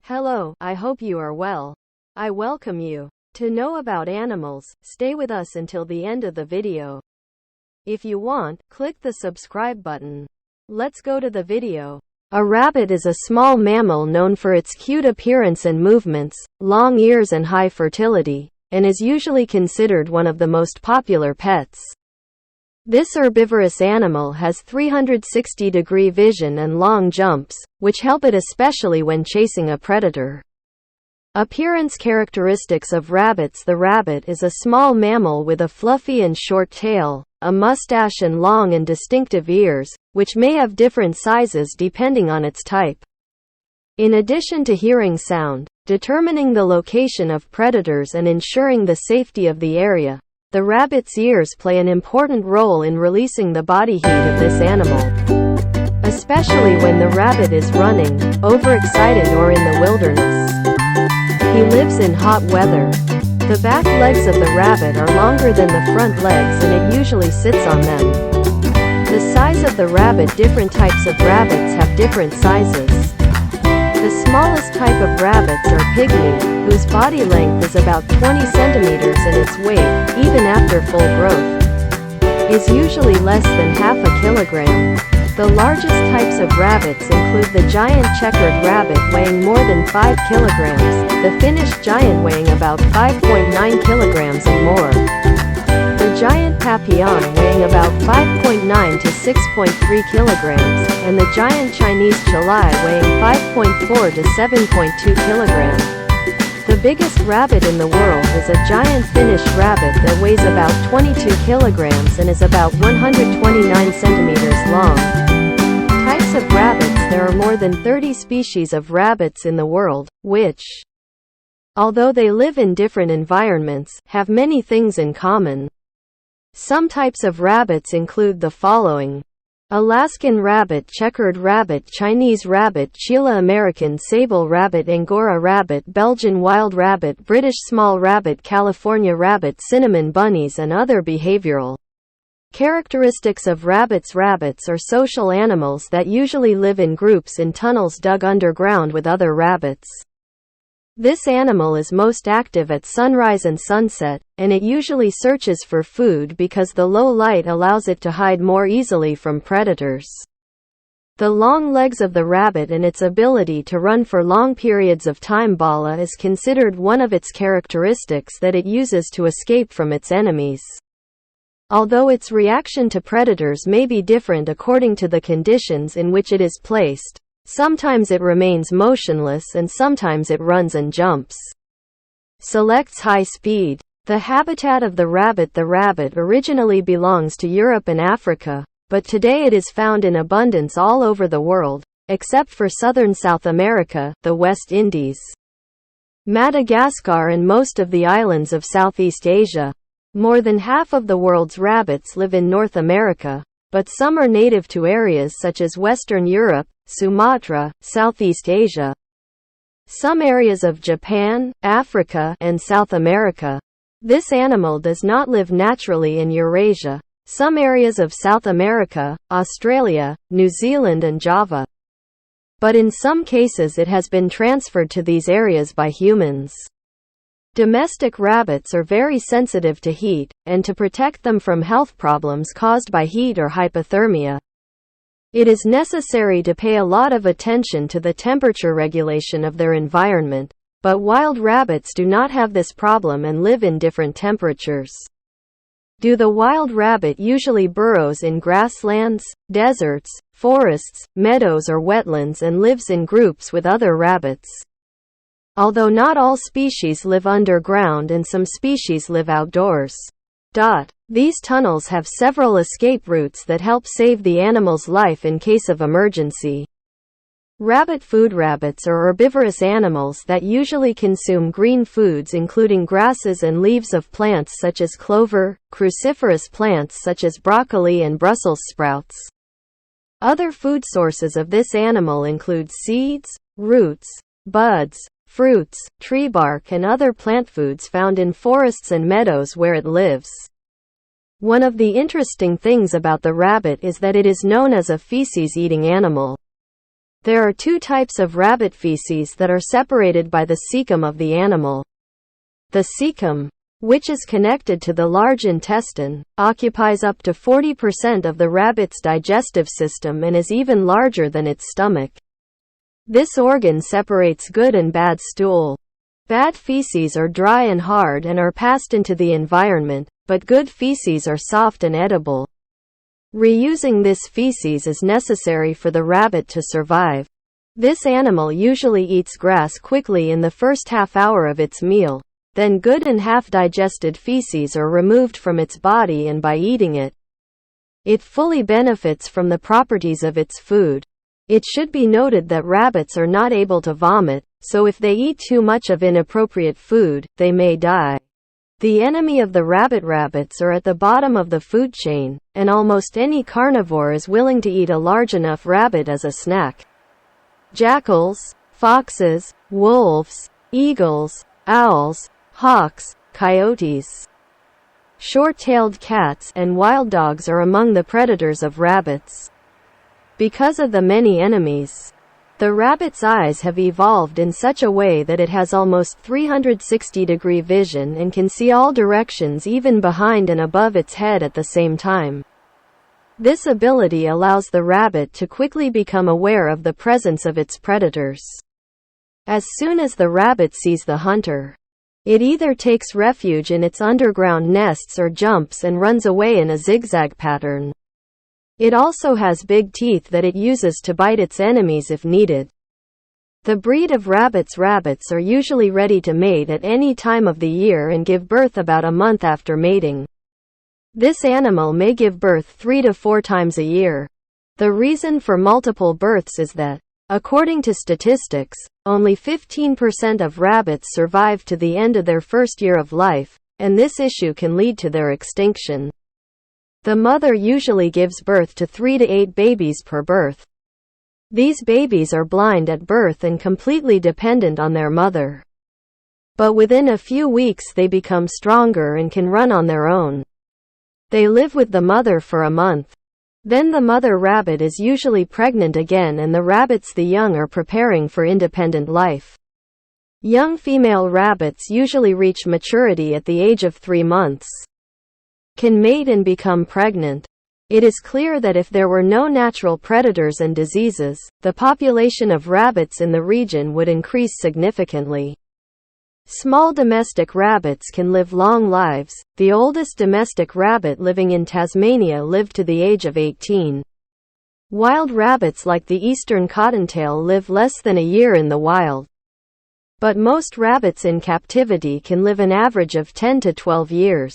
Hello, I hope you are well. I welcome you. To know about animals, stay with us until the end of the video. If you want, click the subscribe button. Let's go to the video. A rabbit is a small mammal known for its cute appearance and movements, long ears and high fertility, and is usually considered one of the most popular pets. This herbivorous animal has 360-degree vision and long jumps, which help it especially when chasing a predator. Appearance characteristics of rabbits. The rabbit is a small mammal with a fluffy and short tail, a mustache and long and distinctive ears, which may have different sizes depending on its type. In addition to hearing sound, determining the location of predators and ensuring the safety of the area, the rabbit's ears play an important role in releasing the body heat of this animal, especially when the rabbit is running, overexcited, or in the wilderness. He lives in hot weather. The back legs of the rabbit are longer than the front legs and it usually sits on them. The size of the rabbit. Different types of rabbits have different sizes. The smallest type of rabbits are pygmy, whose body length is about 20 centimeters and its weight, even after full growth, is usually less than half a kilogram. The largest types of rabbits include the giant checkered rabbit weighing more than 5 kilograms, the Finnish giant weighing about 5.9 kilograms and more, the giant papillon weighing about 5.9 to 6.3 kilograms, and the giant Chinese chalai weighing 5.4 to 7.2 kilograms. The biggest rabbit in the world is a giant Finnish rabbit that weighs about 22 kilograms and is about 129 centimeters long. Types of rabbits. There are more than 30 species of rabbits in the world, which, although they live in different environments, have many things in common. Some types of rabbits include the following: Alaskan rabbit, checkered rabbit, Chinese rabbit, Chila American sable rabbit, Angora rabbit, Belgian wild rabbit, British small rabbit, California rabbit, cinnamon bunnies, and other. Behavioral characteristics of rabbits. Rabbits are social animals that usually live in groups in tunnels dug underground with other rabbits. This animal is most active at sunrise and sunset, and it usually searches for food because the low light allows it to hide more easily from predators. The long legs of the rabbit and its ability to run for long periods of time. Bala is considered one of its characteristics that it uses to escape from its enemies. Although its reaction to predators may be different according to the conditions in which it is placed, sometimes it remains motionless and sometimes it runs and jumps. Selects high speed. The habitat of the rabbit. The rabbit originally belongs to Europe and Africa, but today it is found in abundance all over the world, except for southern South America, the West Indies, Madagascar, and most of the islands of Southeast Asia. More than half of the world's rabbits live in North America, but some are native to areas such as Western Europe, Sumatra, Southeast Asia, some areas of Japan, Africa, and South America. This animal does not live naturally in Eurasia, some areas of South America, Australia, New Zealand, and Java. But in some cases it has been transferred to these areas by humans. Domestic rabbits are very sensitive to heat, and to protect them from health problems caused by heat or hypothermia, it is necessary to pay a lot of attention to the temperature regulation of their environment, but wild rabbits do not have this problem and live in different temperatures. The wild rabbit usually burrows in grasslands, deserts, forests, meadows, or wetlands and lives in groups with other rabbits. Although not all species live underground and some species live outdoors. These tunnels have several escape routes that help save the animal's life in case of emergency. Rabbit food. Rabbits are herbivorous animals that usually consume green foods including grasses and leaves of plants such as clover, cruciferous plants such as broccoli and Brussels sprouts. Other food sources of this animal include seeds, roots, buds, fruits, tree bark, and other plant foods found in forests and meadows where it lives. One of the interesting things about the rabbit is that it is known as a feces-eating animal. There are two types of rabbit feces that are separated by the cecum of the animal. The cecum, which is connected to the large intestine, occupies up to 40% of the rabbit's digestive system and is even larger than its stomach. This organ separates good and bad stool. Bad feces are dry and hard and are passed into the environment, but good feces are soft and edible. Reusing this feces is necessary for the rabbit to survive. This animal usually eats grass quickly in the first half hour of its meal. Then good and half-digested feces are removed from its body, and by eating it, it fully benefits from the properties of its food. It should be noted that rabbits are not able to vomit, so if they eat too much of inappropriate food, they may die. The enemy of the rabbits are at the bottom of the food chain, and almost any carnivore is willing to eat a large enough rabbit as a snack. Jackals, foxes, wolves, eagles, owls, hawks, coyotes, short-tailed cats, and wild dogs are among the predators of rabbits. Because of the many enemies, the rabbit's eyes have evolved in such a way that it has almost 360-degree vision and can see all directions, even behind and above its head at the same time. This ability allows the rabbit to quickly become aware of the presence of its predators. As soon as the rabbit sees the hunter, it either takes refuge in its underground nests or jumps and runs away in a zigzag pattern. It also has big teeth that it uses to bite its enemies if needed. The breed of rabbits are usually ready to mate at any time of the year and give birth about a month after mating. This animal may give birth 3 to 4 times a year. The reason for multiple births is that, according to statistics, only 15% of rabbits survive to the end of their first year of life, and this issue can lead to their extinction. The mother usually gives birth to 3 to 8 babies per birth. These babies are blind at birth and completely dependent on their mother. But within a few weeks they become stronger and can run on their own. They live with the mother for a month. Then the mother rabbit is usually pregnant again, and the rabbits the young are preparing for independent life. Young female rabbits usually reach maturity at the age of 3 months. Can mate and become pregnant. It is clear that if there were no natural predators and diseases, the population of rabbits in the region would increase significantly. Small domestic rabbits can live long lives. The oldest domestic rabbit living in Tasmania lived to the age of 18. Wild rabbits like the eastern cottontail live less than a year in the wild. But most rabbits in captivity can live an average of 10 to 12 years.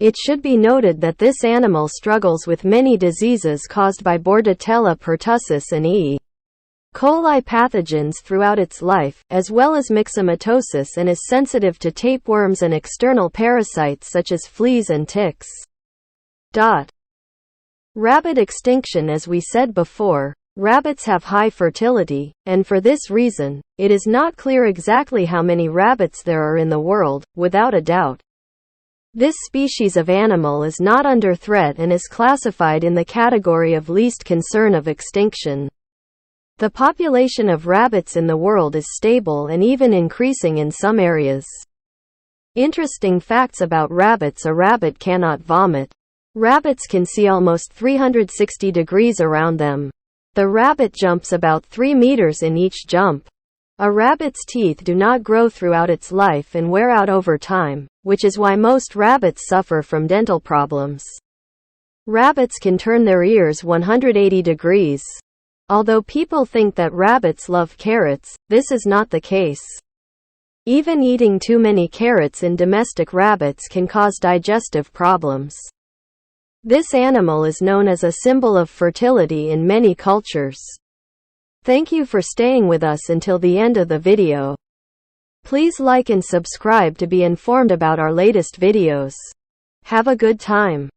It should be noted that this animal struggles with many diseases caused by Bordetella pertussis and E. coli pathogens throughout its life, as well as myxomatosis, and is sensitive to tapeworms and external parasites such as fleas and ticks. Rabbit extinction. As we said before, rabbits have high fertility, and for this reason, it is not clear exactly how many rabbits there are in the world. Without a doubt, this species of animal is not under threat and is classified in the category of least concern of extinction. The population of rabbits in the world is stable and even increasing in some areas. Interesting facts about rabbits: a rabbit cannot vomit. Rabbits can see almost 360 degrees around them. The rabbit jumps about 3 meters in each jump. A rabbit's teeth do not grow throughout its life and wear out over time, which is why most rabbits suffer from dental problems. Rabbits can turn their ears 180 degrees. Although people think that rabbits love carrots, this is not the case. Even eating too many carrots in domestic rabbits can cause digestive problems. This animal is known as a symbol of fertility in many cultures. Thank you for staying with us until the end of the video. Please like and subscribe to be informed about our latest videos. Have a good time.